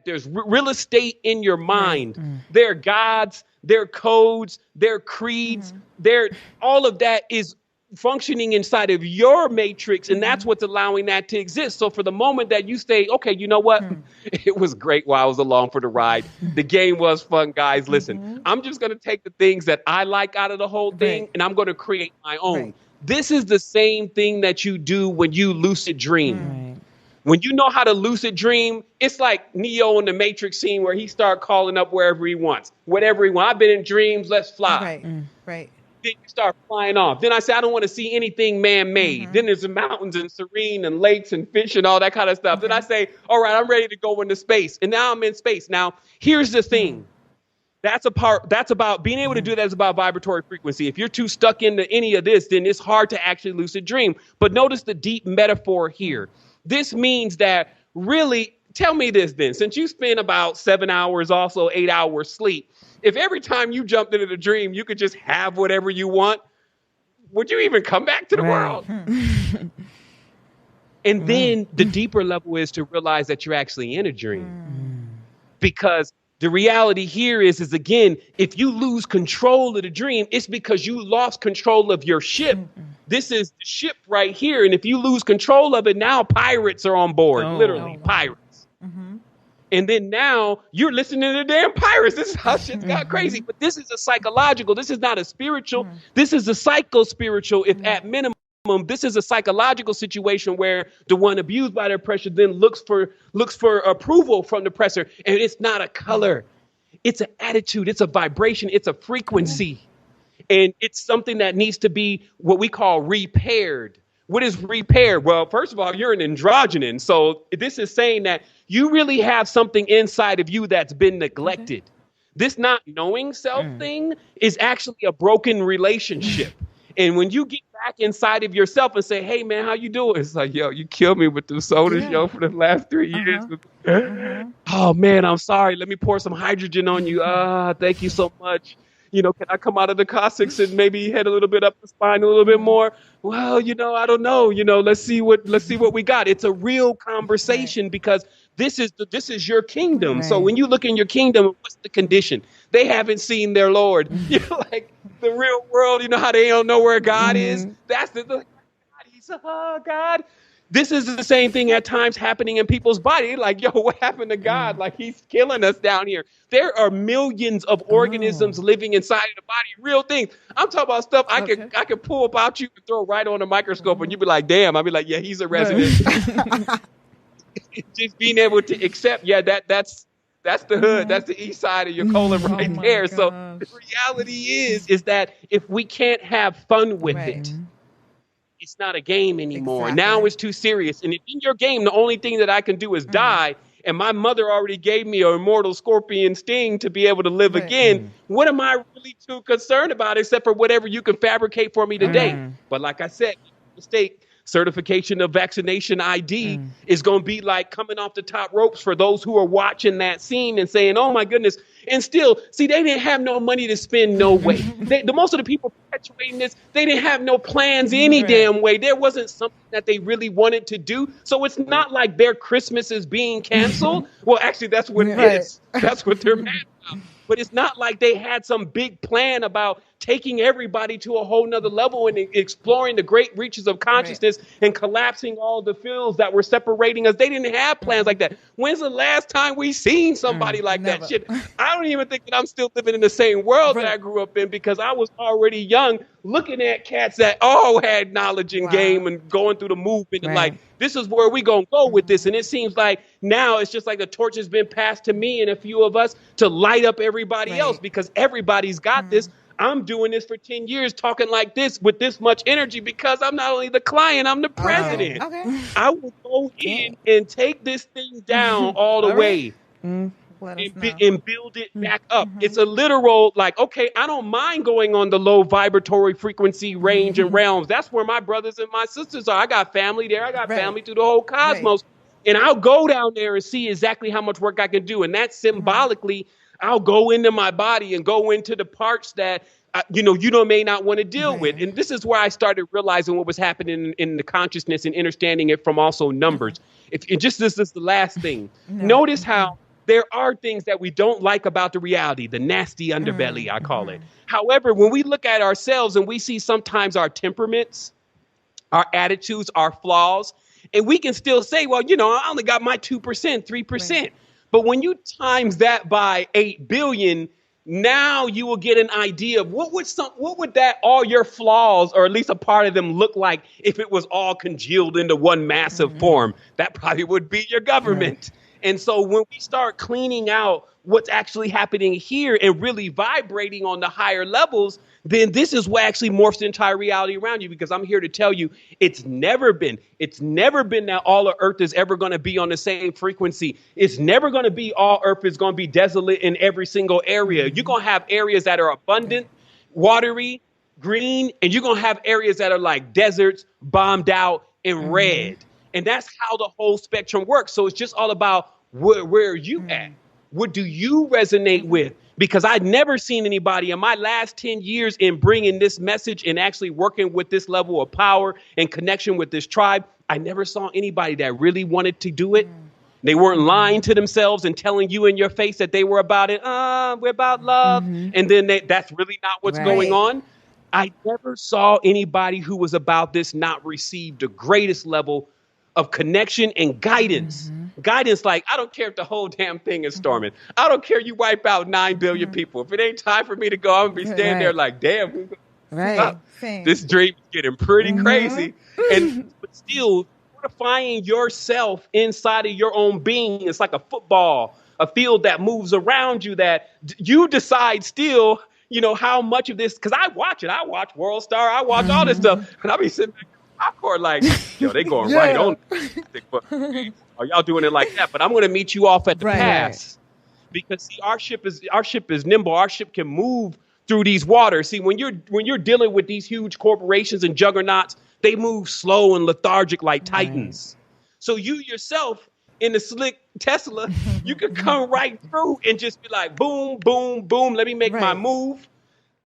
there's real estate in your mind. There are gods, there are codes, there are creeds, all of that is functioning inside of your matrix, and that's what's allowing that to exist. So for the moment that you say, okay, you know what? It was great while I was along for the ride. The game was fun, guys. Listen, I'm just going to take the things that I like out of the whole thing, and I'm going to create my own. This is the same thing that you do when you lucid dream. When you know how to lucid dream, it's like Neo in the Matrix scene where he start calling up wherever he wants, whatever he wants. I've been in dreams, let's fly. Right. Then you start flying off. Then I say, I don't want to see anything man-made. Then there's the mountains and serene and lakes and fish and all that kind of stuff. Then I say, all right, I'm ready to go into space. And now I'm in space. Now, here's the thing. That's about being able to do that is about vibratory frequency. If you're too stuck into any of this, then it's hard to actually lucid dream. But notice the deep metaphor here. This means that really, tell me this then, since you spend about 7 hours, also 8 hours sleep, if every time you jumped into the dream, you could just have whatever you want, would you even come back to the world? And then the deeper level is to realize that you're actually in a dream. Because the reality here is again, if you lose control of the dream, it's because you lost control of your ship. This is the ship right here. And if you lose control of it, now pirates are on board, literally pirates. And then now you're listening to the damn pirates. This is how shit's got crazy. But this is a psychological. This is not a spiritual. This is a psycho-spiritual. If at minimum, this is a psychological situation where the one abused by the oppressor then looks for approval from the oppressor. And it's not a color. It's an attitude. It's a vibration. It's a frequency. And it's something that needs to be what we call repaired. What is repaired? Well, first of all, you're an androgynon. So this is saying that you really have something inside of you that's been neglected. This not knowing self thing is actually a broken relationship. And when you get back inside of yourself and say, hey, man, how you doing? It's like, yo, you killed me with the soda show for the last 3 years. Oh, man, I'm sorry. Let me pour some hydrogen on you. Thank you so much. You know, can I come out of the caustics and maybe head a little bit up the spine a little bit more? Well, you know, I don't know. You know, let's see what we got. It's a real conversation because this is your kingdom. So when you look in your kingdom, what's the condition? They haven't seen their Lord. You know, like the real world, you know how they don't know where God is? That's God. He's God. This is the same thing at times happening in people's body. Like, yo, what happened to God? Like, he's killing us down here. There are millions of organisms living inside of the body, real things. I'm talking about stuff I could pull up out you and throw right on a microscope, and you'd be like, damn. I'd be like, yeah, he's a resident. Just being able to accept, that's the hood. That's the east side of your colon right there. So the reality is that if we can't have fun with it, it's not a game anymore. Now it's too serious. And if in your game, the only thing that I can do is die, and my mother already gave me an immortal scorpion sting to be able to live again, what am I really too concerned about except for whatever you can fabricate for me today? But like I said, mistake. Certification of vaccination ID is going to be like coming off the top ropes for those who are watching that scene and saying, oh, my goodness. And still, see, they didn't have no money to spend no way. The most of the people perpetuating this, they didn't have no plans any damn way. There wasn't something that they really wanted to do. So it's not like their Christmas is being canceled. Well, actually, that's what it is. That's what they're mad about. But it's not like they had some big plan about taking everybody to a whole nother level and exploring the great reaches of consciousness and collapsing all the fields that were separating us. They didn't have plans like that. When's the last time we seen somebody like that shit? I don't even think that I'm still living in the same world that I grew up in because I was already young looking at cats that all had knowledge and game and going through the movement and like, this is where we gonna go with this. And it seems like now it's just like the torch has been passed to me and a few of us to light up everybody else because everybody's got this. I'm doing this for 10 years talking like this with this much energy because I'm not only the client, I'm the president. I will go in and take this thing down all the way and build it back up. It's a literal like, okay, I don't mind going on the low vibratory frequency range and realms. That's where my brothers and my sisters are. I got family there. I got family through the whole cosmos. And I'll go down there and see exactly how much work I can do. And that's symbolically, I'll go into my body and go into the parts that, you may not want to deal with. And this is where I started realizing what was happening in the consciousness and understanding it from also numbers. This is the last thing. Notice how there are things that we don't like about the reality, the nasty underbelly, I call it. However, when we look at ourselves and we see sometimes our temperaments, our attitudes, our flaws, and we can still say, well, I only got my 2%, 3%. Right. But when you times that by 8 billion, now you will get an idea of what would that all your flaws, or at least a part of them, look like if it was all congealed into one massive form. That probably would be your government. Right. And so when we start cleaning out what's actually happening here and really vibrating on the higher levels, then this is what actually morphs the entire reality around you. Because I'm here to tell you, it's never been that all of Earth is ever going to be on the same frequency. It's never going to be all Earth is going to be desolate in every single area. You're going to have areas that are abundant, watery, green, and you're going to have areas that are like deserts, bombed out, and red. And that's how the whole spectrum works. So it's just all about where are you at? What do you resonate with? Because I'd never seen anybody in my last 10 years in bringing this message and actually working with this level of power and connection with this tribe. I never saw anybody that really wanted to do it. They weren't lying to themselves and telling you in your face that they were about it. We're about love. And then that's really not what's going on. I never saw anybody who was about this not receive the greatest level of connection and guidance. Guidance, like, I don't care if the whole damn thing is storming. I don't care you wipe out 9 billion people. If it ain't time for me to go, I'm going to be standing there like, damn. This dream is getting pretty crazy. But still, fortifying yourself inside of your own being. It's like a football, a field that moves around you, that you decide still, how much of this, because I watch it. I watch World Star. I watch all this stuff. And I'll be sitting back popcorn like, they going right on. Are y'all doing it like that? But I'm going to meet you off at the pass. Because see, our ship is nimble. Our ship can move through these waters. See, when you're dealing with these huge corporations and juggernauts, they move slow and lethargic like titans. So you yourself in the slick Tesla, you could come right through and just be like, boom, boom, boom. Let me make my move.